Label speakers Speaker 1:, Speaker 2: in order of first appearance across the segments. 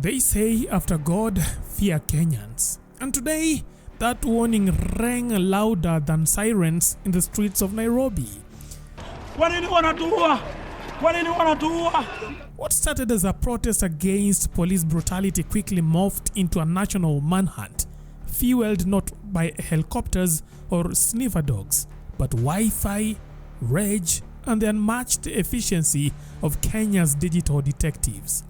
Speaker 1: They say after God, fear Kenyans. And today, that warning rang louder than sirens in the streets of Nairobi. What started as a protest against police brutality quickly morphed into a national manhunt, fueled not by helicopters or sniffer dogs, but Wi-Fi, rage, and the unmatched efficiency of Kenya's digital detectives.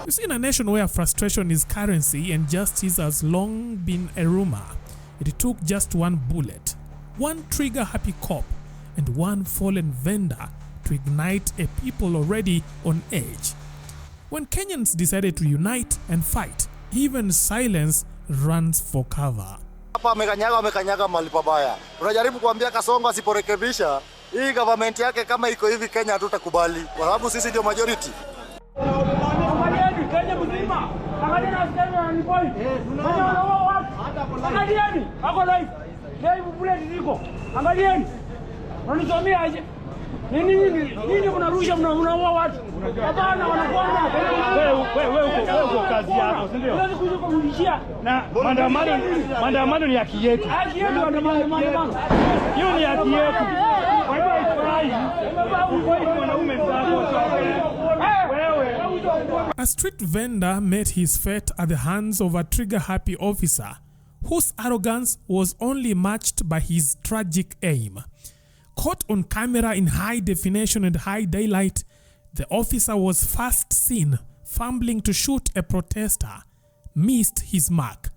Speaker 1: You see, in a nation where frustration is currency and justice has long been a rumor, it took just one bullet, one trigger-happy cop, and one fallen vendor to ignite a people already on edge. When Kenyans decided to unite and fight, even silence runs for cover.
Speaker 2: Hapa wamekanyaga mahali pabaya. Tunajaribu kuambia Kasongo asiporekebisha hii government yake kama iko hivi Kenya hatutakubali kwa sababu sisi ndio majority. Kenya mzima. Angalia askari ni boy. Angalia watu. Angalieni. Ako live. Live bullet ziko. Angalieni. Wananisomea aje? Nini mnarusha mnaua watu? Hapana wanakuona. Wewe uko kazi yako, si ndio? Unaweza kuja kumrudishia. Na maandamano ni haki yetu. Haki yetu maandamano. Hiyo ni haki yetu. Kwa hivyo haifai. Mwanaume mzako. A street vendor met his fate at the hands of a trigger-happy officer whose arrogance was only matched by his tragic aim. Caught on camera in high definition and high daylight, the officer was first seen fumbling to shoot a protester, missed his mark.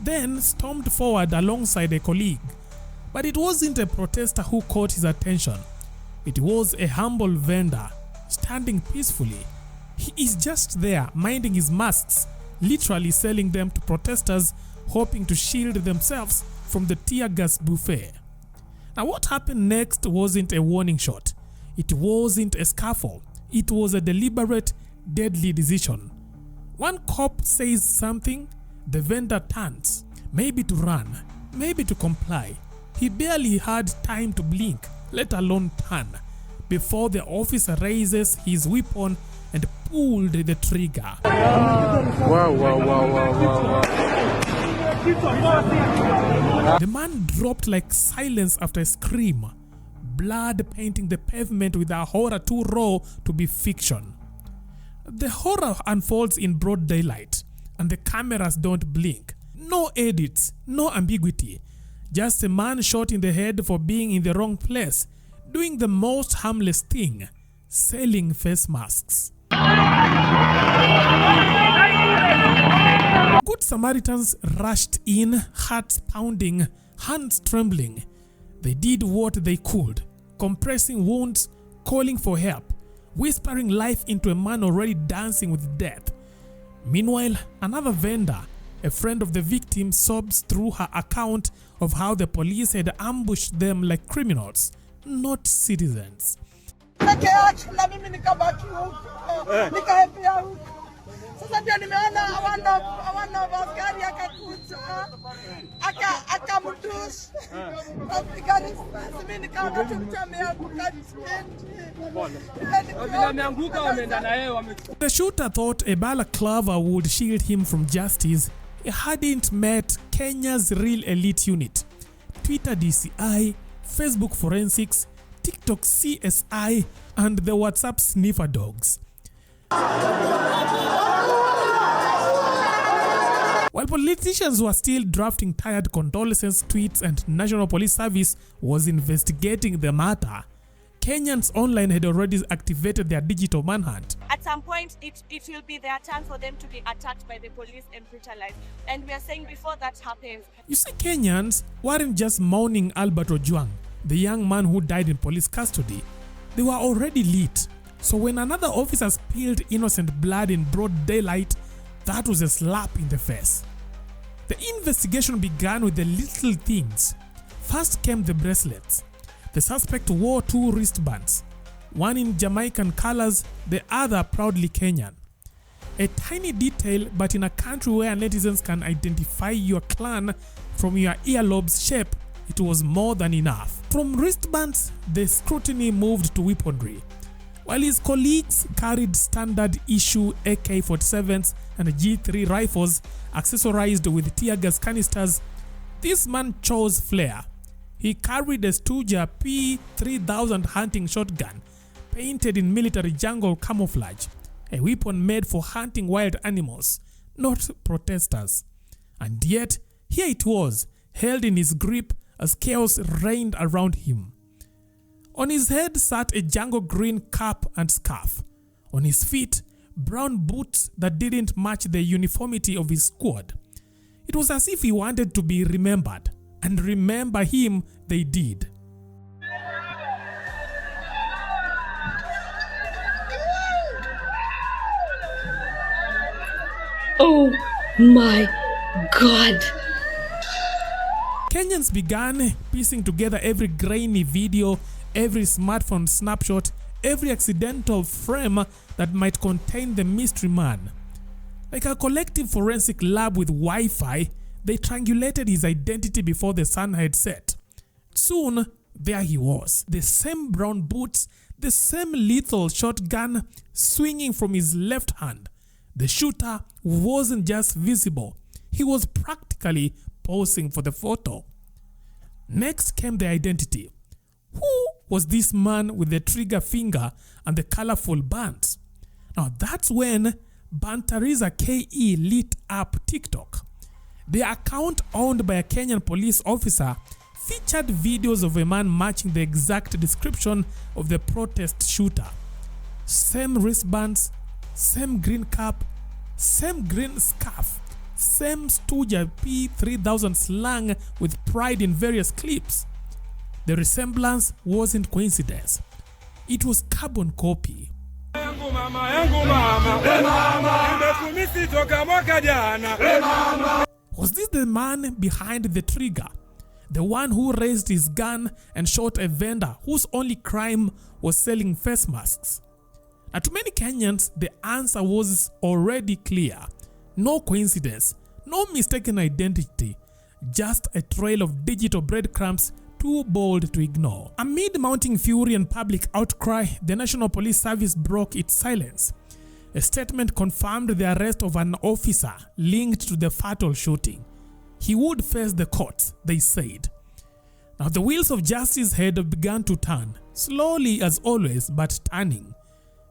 Speaker 2: Then stormed forward alongside a colleague. But it wasn't a protester who caught his attention. It was a humble vendor, standing peacefully. He is just there, minding his masks, literally selling them to protesters, hoping to shield themselves from the tear gas buffet. Now what happened next wasn't a warning shot. It wasn't a scuffle. It was a deliberate, deadly decision. One cop says something, the vendor turns, maybe to run, maybe to comply. He barely had time to blink, let alone turn, before the officer raises his weapon and pulled the trigger. Wow. The man dropped like silence after a scream, blood painting the pavement with a horror too raw to be fiction. The horror unfolds in broad daylight, and the cameras don't blink. No edits, no ambiguity. Just a man shot in the head for being in the wrong place, doing the most harmless thing, selling face masks. Good Samaritans rushed in, hearts pounding, hands trembling. They did what they could, compressing wounds, calling for help, whispering life into a man already dancing with death. Meanwhile, another vendor, a friend of the victim, sobs through her account of how the police had ambushed them like criminals, not citizens. The shooter thought a balaclava would shield him from justice. He hadn't met Kenya's real elite unit. Twitter DCI, Facebook forensics, TikTok CSI, and the WhatsApp sniffer dogs. While politicians were still drafting tired condolence tweets and National Police Service was investigating the matter, Kenyans online had already activated their digital manhunt.
Speaker 3: At some point, it will be their turn for them to be attacked by the police and brutalized. And we are saying before that happens.
Speaker 1: You see, Kenyans weren't just mourning Albert Ojwang.
Speaker 2: the young man who died in police custody, they were already lit. So when another officer spilled innocent blood in broad daylight, that was a slap in the face. The investigation began with the little things. First came the bracelets. The suspect wore 2 wristbands, one in Jamaican colors, the other proudly Kenyan. A tiny detail, but in a country where netizens can identify your clan from your earlobe's shape, it was more than enough. From wristbands, the scrutiny moved to weaponry. While his colleagues carried standard issue AK-47s and G3 rifles accessorized with tear gas canisters, this man chose flair. He carried a Stuja P3000 hunting shotgun painted in military jungle camouflage, a weapon made for hunting wild animals, not protesters. And yet, here it was, held in his grip as chaos reigned around him. On his head sat a jungle green cap and scarf. On his feet, brown boots that didn't match the uniformity of his squad. It was as if he wanted to be remembered, and remember him they did.
Speaker 4: Oh my God!
Speaker 2: Kenyans began piecing together every grainy video, every smartphone snapshot, every accidental frame that might contain the mystery man. Like a collective forensic lab with Wi-Fi, they triangulated his identity before the sun had set. Soon, there he was. The same brown boots, the same lethal shotgun swinging from his left hand. The shooter wasn't just visible, he was practically posing for the photo. Next came the identity. Who was this man with the trigger finger and the colorful bands? Now that's when bantarizah KE lit up TikTok. The account, owned by a Kenyan police officer, featured videos of a man matching the exact description of the protest shooter. Same wristbands, same green cap, same green scarf, same Stuja P3000 slang with pride in various clips. The resemblance wasn't coincidence. It was carbon copy. Was this the man behind the trigger? The one who raised his gun and shot a vendor whose only crime was selling face masks? Now, to many Kenyans, the answer was already clear. No coincidence, no mistaken identity, just a trail of digital breadcrumbs too bold to ignore. Amid mounting fury and public outcry, the National Police Service broke its silence. A statement confirmed the arrest of an officer linked to the fatal shooting. He would face the courts, they said. Now the wheels of justice had begun to turn, slowly as always, but turning.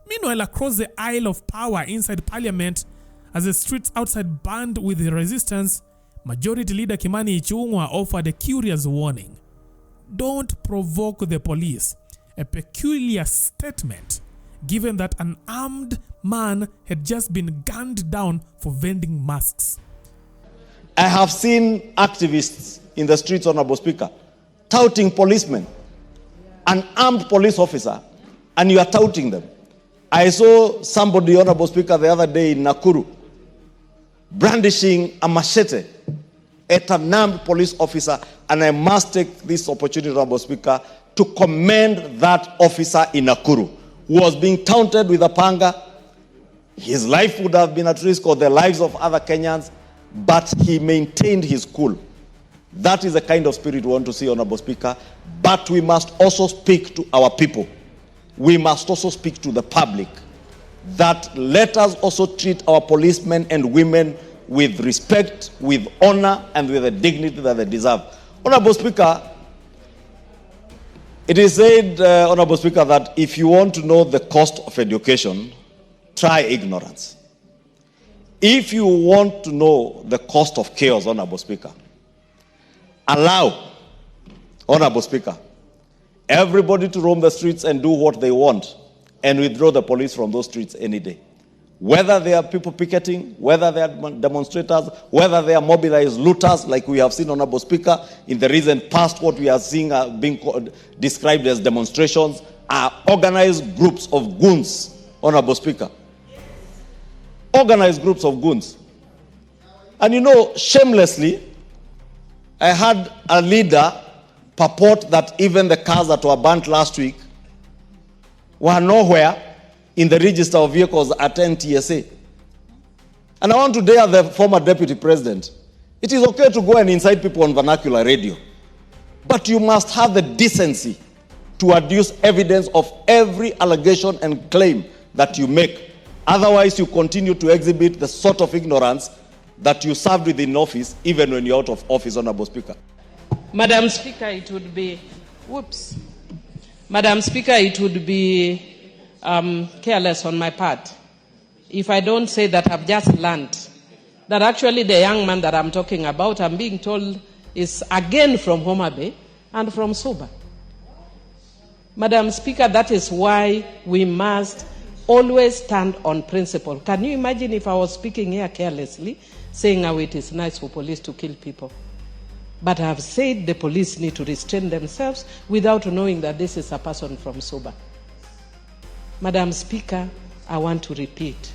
Speaker 2: Meanwhile, across the aisle of power inside Parliament, as the streets outside burned with the resistance, Majority Leader Kimani Ichung'wah offered a curious warning. Don't provoke the police. A peculiar statement, given that an armed man had just been gunned down for vending masks.
Speaker 5: I have seen activists in the streets, Honorable Speaker, touting policemen, an armed police officer, and you are touting them. I saw somebody, Honorable Speaker, the other day in Nakuru, brandishing a machete at an armed police officer, and I must take this opportunity, Honorable Speaker, to commend that officer in Nakuru who was being taunted with a panga. His life would have been at risk, or the lives of other Kenyans, but he maintained his cool. That is the kind of spirit we want to see, Honorable Speaker. But we must also speak to our people. We must also speak to the public that let us also treat our policemen and women with respect, with honor, and with the dignity that they deserve. Honorable Speaker, it is said, Honorable Speaker, that if you want to know the cost of education, try ignorance. If you want to know the cost of chaos, Honorable Speaker, allow, Honorable Speaker, everybody to roam the streets and do what they want and withdraw the police from those streets any day. Whether they are people picketing, whether they are demonstrators, whether they are mobilized looters, like we have seen, Honorable Speaker, in the recent past, what we are seeing being described as demonstrations are organized groups of goons, Honorable Speaker. Organized groups of goons. And you know, shamelessly, I had a leader purport that even the cars that were burnt last week were nowhere in the register of vehicles at NTSA. And I want to dare the former deputy president. It is okay to go and incite people on vernacular radio, but you must have the decency to adduce evidence of every allegation and claim that you make. Otherwise, you continue to exhibit the sort of ignorance that you served with in office, even when you're out of office, Honorable Speaker.
Speaker 6: Madam Speaker, it would be, Madam Speaker, it would be careless on my part if I don't say that I've just learned that actually the young man that I'm talking about, I'm being told, is again from Homa Bay and from Suba. Madam Speaker, that is why we must always stand on principle. Can you imagine if I was speaking here carelessly, saying how it is nice for police to kill people? But I've said the police need to restrain themselves without knowing that this is a person from Suba. Madam Speaker, I want to repeat,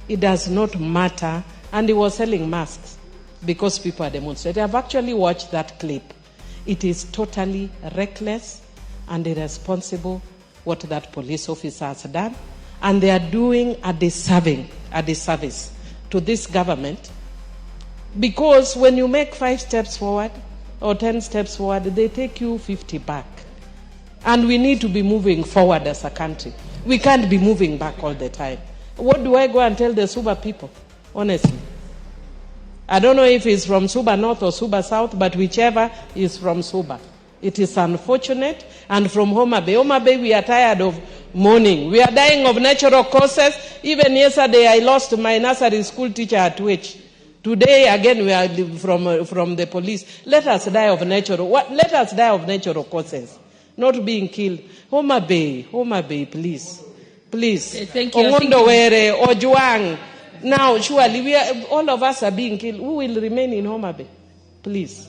Speaker 6: it does not matter, and he was selling masks because people are demonstrating. I've actually watched that clip. It is totally reckless and irresponsible what that police officer has done, and they are doing a disservice to this government, because when you make 5 steps forward or 10 steps forward, they take you 50 back. And we need to be moving forward as a country. We can't be moving back all the time. What do I go and tell the Suba people? Honestly. I don't know if it's from Suba North or Suba South, but whichever is from Suba. It is unfortunate. And from Homa Bay. Homa Bay, we are tired of mourning. We are dying of natural causes. Even yesterday, I lost my nursery school teacher at Which. Today, again, we are from the police. Let us die of natural. Let us die of natural causes. Not being killed. Homa Bay, please. Please.
Speaker 4: Thank you.
Speaker 6: Ongondowere, Ojuang. Now, surely, all of us are being killed. Who will remain in Homa Bay? Please.